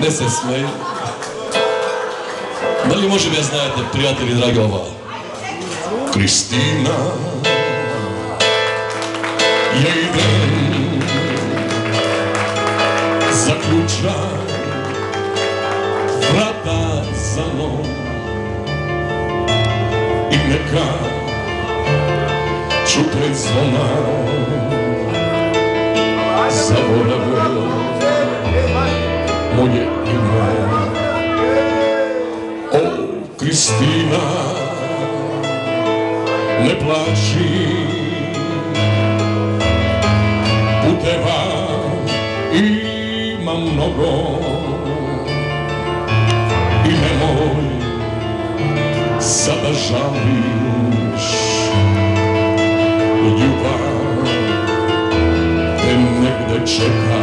Ne se smej. Da li može me znajete, prijatelji dragi, ova Kristina, ja idem zaključam vrata za mnom i neka čute zvona zaborave moje ime. O, Kristina, ne plači, puteva ima mnogo i nemoj sada žališ, ljubav te negde čeka.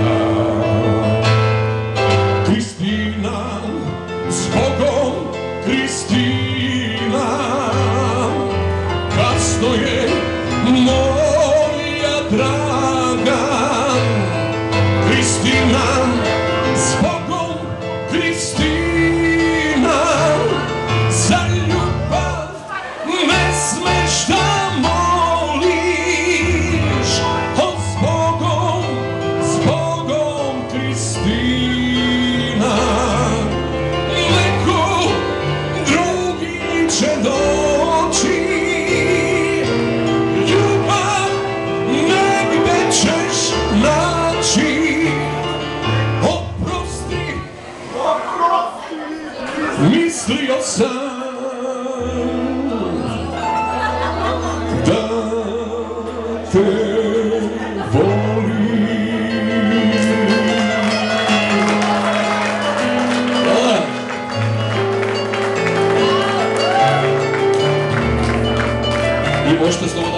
Kristina, zbogom Kristina, kasno je moja draga. Kristina, zbogom Kristina, za ljubav ne smeš da moliš. O, zbogom Kristina, neko drugi će doći. Ljubav negde ćeš naći. Oprosti, mislio sam da te volim. I možete slobodno